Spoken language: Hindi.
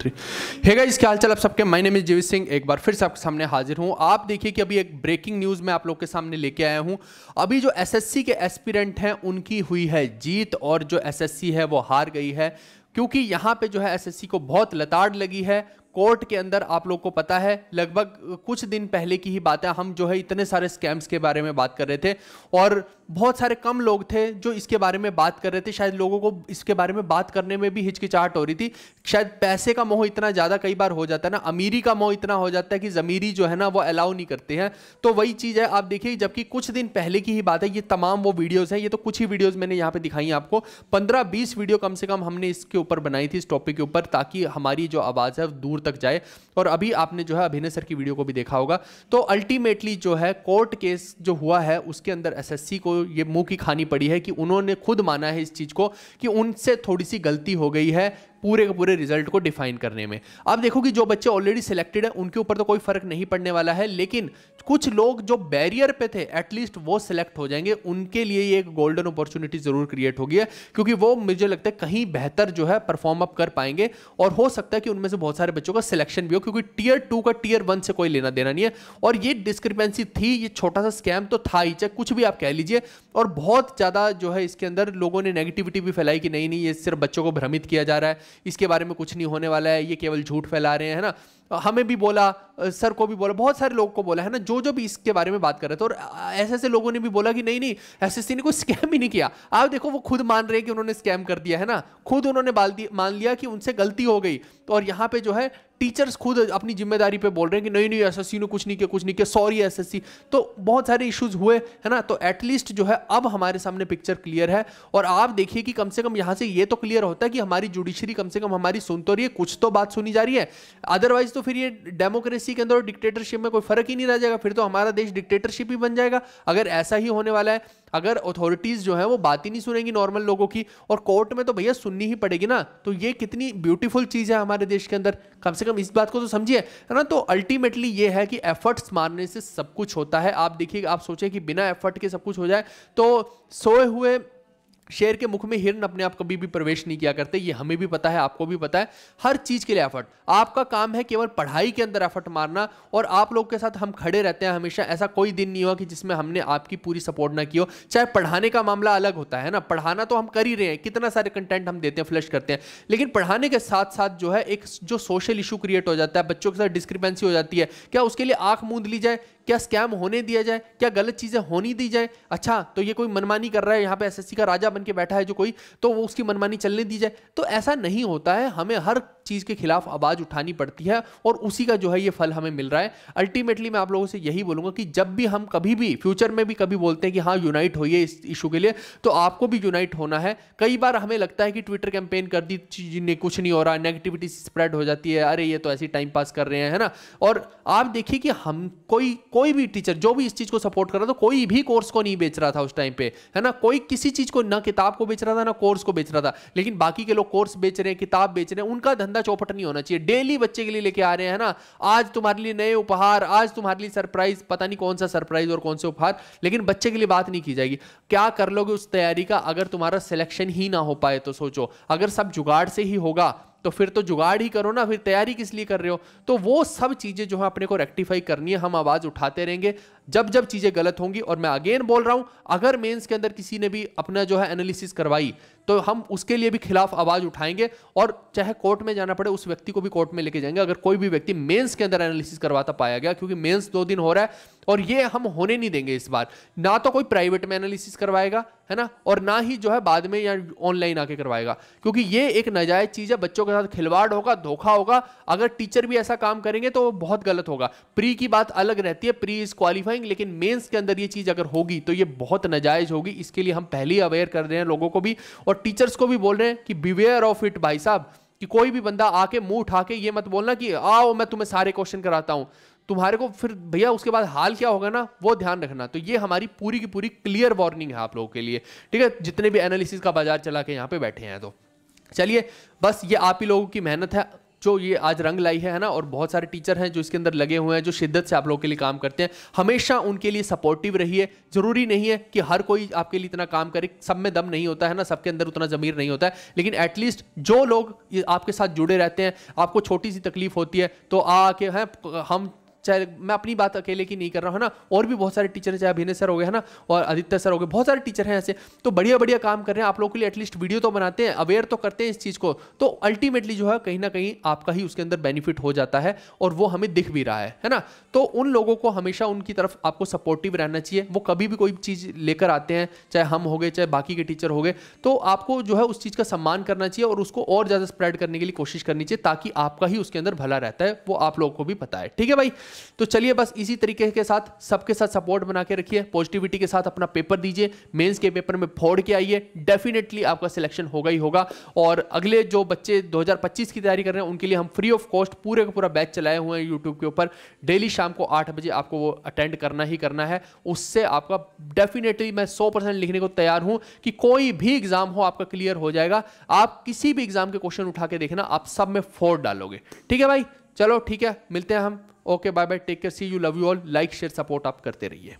3। हे गाइस, क्या हाल चाल आप सबके। माय नेम इज जीवित सिंह, एक बार फिर से आपके सामने हाजिर हूं। आप देखिए कि अभी एक ब्रेकिंग न्यूज़ मैं आप लोग के सामने लेके आया हूं। अभी जो एसएससी के एस्पिरेंट हैं उनकी हुई है जीत और जो एसएससी है वो हार गई है, क्योंकि यहाँ पे जो है एसएससी को बहुत लताड़ लगी है। कोर्ट के अंदर आप लोग को पता है, लगभग कुछ दिन पहले की ही बात है, हम जो है इतने सारे स्कैम्स के बारे में बात कर रहे थे और बहुत सारे कम लोग थे जो इसके बारे में बात कर रहे थे। शायद लोगों को इसके बारे में बात करने में भी हिचकिचाहट हो रही थी। शायद पैसे का मोह इतना ज़्यादा कई बार हो जाता है ना, अमीरी का मोह इतना हो जाता है कि ज़मीरी जो है ना वो अलाउ नहीं करते हैं। तो वही चीज़ है, आप देखिए, जबकि कुछ दिन पहले की ही बात है। ये तमाम वो वीडियोज़ हैं, ये तो कुछ ही वीडियोज़ मैंने यहाँ पे दिखाई हैं आपको। 15-20 वीडियो कम से कम हमने इसके ऊपर बनाई थी, इस टॉपिक के ऊपर, ताकि हमारी जो आवाज़ है दूर तक जाए। और अभी आपने जो है अभिनय सर की वीडियो को भी देखा होगा। तो अल्टीमेटली जो है कोर्ट केस जो हुआ है उसके अंदर एसएससी को ये मुंह की खानी पड़ी है कि उन्होंने खुद माना है इस चीज़ को कि उनसे थोड़ी सी गलती हो गई है पूरे के पूरे रिजल्ट को डिफाइन करने में। अब देखो कि जो बच्चे ऑलरेडी सिलेक्टेड है उनके ऊपर तो कोई फर्क नहीं पड़ने वाला है, लेकिन कुछ लोग जो बैरियर पे थे एटलीस्ट वो सिलेक्ट हो जाएंगे। उनके लिए ये एक गोल्डन अपॉर्चुनिटी जरूर क्रिएट होगी है, क्योंकि वो मुझे लगता है कहीं बेहतर जो है परफॉर्म अप कर पाएंगे और हो सकता है कि उनमें से बहुत सारे बच्चों का सिलेक्शन भी हो, क्योंकि टियर 2 का टियर 1 से कोई लेना देना नहीं है। और ये डिस्क्रिपेंसी थी, ये छोटा सा स्कैम तो था ही, चाहे कुछ भी आप कह लीजिए। और बहुत ज्यादा जो है इसके अंदर लोगों ने नेगेटिविटी भी फैलाई कि नहीं नहीं, ये सिर्फ बच्चों को भ्रमित किया जा रहा है, इसके बारे में कुछ नहीं होने वाला है, ये केवल झूठ फैला रहे हैं, है ना। हमें भी बोला, सर को भी बोला, बहुत सारे लोगों को बोला, है ना, जो भी इसके बारे में बात कर रहे थे। और ऐसे ऐसे लोगों ने भी बोला कि नहीं नहीं, एसएससी ने कोई स्कैम ही नहीं किया। आप देखो वो खुद मान रहे हैं कि उन्होंने स्कैम कर दिया, है ना, खुद उन्होंने मान लिया कि उनसे गलती हो गई। तो और यहाँ पे जो है टीचर्स खुद अपनी जिम्मेदारी पे बोल रहे हैं कि नहीं नहीं, एसएससी ने कुछ नहीं किया, सॉरी एसएससी। तो बहुत सारे इश्यूज हुए, है ना। तो एटलीस्ट जो है अब हमारे सामने पिक्चर क्लियर है। और आप देखिए कि कम से कम यहां से ये तो क्लियर होता है कि हमारी जुडिशरी कम से कम हमारी सुन तो रही है, कुछ तो बात सुनी जा रही है। अदरवाइज तो फिर ये डेमोक्रेसी के अंदर और डिक्टेटरशिप में कोई फर्क ही नहीं रह जाएगा, फिर तो हमारा देश डिक्टेटरशिप ही बन जाएगा अगर ऐसा ही होने वाला है। अगर अथॉरिटीज जो है वो बात ही नहीं सुनेंगी नॉर्मल लोगों की, और कोर्ट में तो भैया सुननी ही पड़ेगी ना। तो ये कितनी ब्यूटीफुल चीज है हमारे देश के अंदर, कम से कम इस बात को तो समझिए, है ना। तो अल्टीमेटली ये है कि एफर्ट्स मारने से सब कुछ होता है। आप देखिए, आप सोचे कि बिना एफर्ट के सब कुछ हो जाए, तो सोए हुए शेर के मुख में हिरन अपने आप कभी भी प्रवेश नहीं किया करते। ये हमें भी पता है, आपको भी पता है। हर चीज के लिए एफर्ट, आपका काम है केवल पढ़ाई के अंदर एफर्ट मारना, और आप लोग के साथ हम खड़े रहते हैं हमेशा। ऐसा कोई दिन नहीं हुआ कि जिसमें हमने आपकी पूरी सपोर्ट ना की हो। चाहे पढ़ाने का मामला अलग होता है ना, पढ़ाना तो हम कर ही रहे हैं, कितना सारे कंटेंट हम देते हैं, फ्लश करते हैं, लेकिन पढ़ाने के साथ साथ जो है एक जो सोशल इशू क्रिएट हो जाता है, बच्चों के साथ डिस्क्रिपेंसी हो जाती है, क्या उसके लिए आंख मूंद ली जाए? क्या स्कैम होने दिया जाए? क्या गलत चीजें होनी दी जाए? अच्छा, तो ये कोई मनमानी कर रहा है, यहाँ पे एसएससी का राजा बन के बैठा है जो कोई, तो वो उसकी मनमानी चलने दी जाए? तो ऐसा नहीं होता है। हमें हर चीज के खिलाफ आवाज उठानी पड़ती है और उसी का जो है ये फल हमें मिल रहा है। अल्टीमेटली मैं आप लोगों से यही बोलूंगा कि जब भी हम कभी भी फ्यूचर में भी कभी बोलते हैं कि हाँ यूनाइट होइए इस इशू के लिए, तो आपको भी यूनाइट होना है। कई बार हमें लगता है कि ट्विटर कैंपेन कर दी, कुछ नहीं हो रहा, नेगेटिविटी स्प्रेड हो जाती है, अरे ये तो ऐसी टाइम पास कर रहे हैं, है ना। और आप देखिए कि हम कोई भी टीचर जो भी इस चीज को सपोर्ट कर रहा था, कोई भी कोर्स को नहीं बेच रहा था उस टाइम पे, है ना। कोई किसी चीज को, ना किताब को बेच रहा था ना कोर्स को बेच रहा था, लेकिन बाकी के लोग कोर्स बेच रहे हैं, किताब बेच रहे हैं। उनका धंधा चौपट नहीं होना चाहिए। डेली बच्चे के लिए लेके आ रहे हैं ना, आज तुम्हारे लिए नए उपहार, आज तुम्हारे लिए सरप्राइज, पता नहीं कौन सा सरप्राइज और कौन से उपहार, लेकिन बच्चे के लिए बात नहीं की जाएगी। क्या कर लोगे उस तैयारी का अगर तुम्हारा सिलेक्शन ही ना हो पाए? तो सोचो, अगर सब जुगाड़ से ही होगा तो फिर तो जुगाड़ ही करो ना, फिर तैयारी किस लिए कर रहे हो? तो वो सब चीजें जो है अपने को रेक्टिफाई करनी है। हम आवाज उठाते रहेंगे जब जब चीजें गलत होंगी। और मैं अगेन बोल रहा हूं, अगर मेंस के अंदर किसी ने भी अपना जो है एनालिसिस करवाई, तो हम उसके लिए भी खिलाफ आवाज उठाएंगे, और चाहे कोर्ट में जाना पड़े उस व्यक्ति को भी कोर्ट में लेके जाएंगे अगर कोई भी व्यक्ति मेंस के अंदर एनालिसिस करवाता पाया गया। क्योंकि मेंस 2 दिन हो रहा है और ये हम होने नहीं देंगे इस बार। ना तो कोई प्राइवेट में एनालिसिस करवाएगा, है ना, और ना ही जो है बाद में या ऑनलाइन आके करवाएगा, क्योंकि ये एक नाजायज चीज है। बच्चों के साथ खिलवाड़ होगा, धोखा होगा। अगर टीचर भी ऐसा काम करेंगे तो बहुत गलत होगा। प्री की बात अलग रहती है, प्री इज क्वालिफाइंग, लेकिन मेंस के अंदर ये चीज अगर होगी तो ये बहुत नाजायज होगी। इसके लिए हम पहले ही अवेयर कर रहे हैं लोगों को भी, और टीचर्स को भी बोल रहे हैं कि बिवेयर ऑफ इट भाई साहब, कि कोई भी बंदा आके मुंह उठा के ये मत बोलना कि आओ मैं तुम्हें सारे क्वेश्चन कराता हूं, तुम्हारे को फिर भैया उसके बाद हाल क्या होगा ना, वो ध्यान रखना। तो ये हमारी पूरी की पूरी क्लियर वार्निंग है आप लोगों के लिए, ठीक है, जितने भी एनालिसिस का बाजार चला के यहाँ पे बैठे हैं। तो चलिए, बस ये आप ही लोगों की मेहनत है। जो ये आज रंग लाई है ना, और बहुत सारे टीचर हैं जो इसके अंदर लगे हुए हैं, जो शिद्दत से आप लोगों के लिए काम करते हैं, हमेशा उनके लिए सपोर्टिव रहिए। जरूरी नहीं है कि हर कोई आपके लिए इतना काम करे, सब में दम नहीं होता है ना, सबके अंदर उतना ज़मीर नहीं होता है, लेकिन एटलीस्ट जो लोग आपके साथ जुड़े रहते हैं, आपको छोटी सी तकलीफ होती है तो आके हैं, हम चाहे मैं अपनी बात अकेले की नहीं कर रहा हूँ ना, और भी बहुत सारे टीचर हैं, चाहे अभिनय सर हो गए है ना, और आदित्य सर हो गए, बहुत सारे टीचर हैं ऐसे, तो बढ़िया बढ़िया काम कर रहे हैं आप लोगों के लिए। एटलीस्ट वीडियो तो बनाते हैं, अवेयर तो करते हैं इस चीज़ को, तो अल्टीमेटली जो है कहीं ना कहीं आपका ही उसके अंदर बेनिफिट हो जाता है, और वो हमें दिख भी रहा है ना। तो उन लोगों को हमेशा उनकी तरफ आपको सपोर्टिव रहना चाहिए। वो कभी भी कोई चीज़ लेकर आते हैं, चाहे हम हो गए चाहे बाकी के टीचर हो गए, तो आपको जो है उस चीज़ का सम्मान करना चाहिए और उसको और ज़्यादा स्प्रेड करने के लिए कोशिश करनी चाहिए, ताकि आपका ही उसके अंदर भला रहता है, वो आप लोगों को भी पता है। ठीक है भाई, तो चलिए बस इसी तरीके के साथ सबके साथ सपोर्ट बना के रखिए, पॉजिटिविटी के साथ अपना पेपर दीजिए, मेंस के पेपर में फोड़ के आइए, डेफिनेटली आपका सिलेक्शन होगा ही होगा। और अगले जो बच्चे 2025 की तैयारी कर रहे हैं उनके लिए हम फ्री ऑफ कॉस्ट पूरे का पूरा बैच चलाए हुए हैं यूट्यूब के ऊपर। डेली शाम को 8 बजे आपको वो अटेंड करना ही करना है। उससे आपका डेफिनेटली मैं 100% लिखने को तैयार हूं कि कोई भी एग्जाम हो आपका क्लियर हो जाएगा। आप किसी भी एग्जाम के क्वेश्चन उठा के देखना, आप सब में फोड़ डालोगे। ठीक है भाई, चलो ठीक है, मिलते हैं हम। Okay bye bye, take care, see you, love you all. Like share support आप करते रहिए।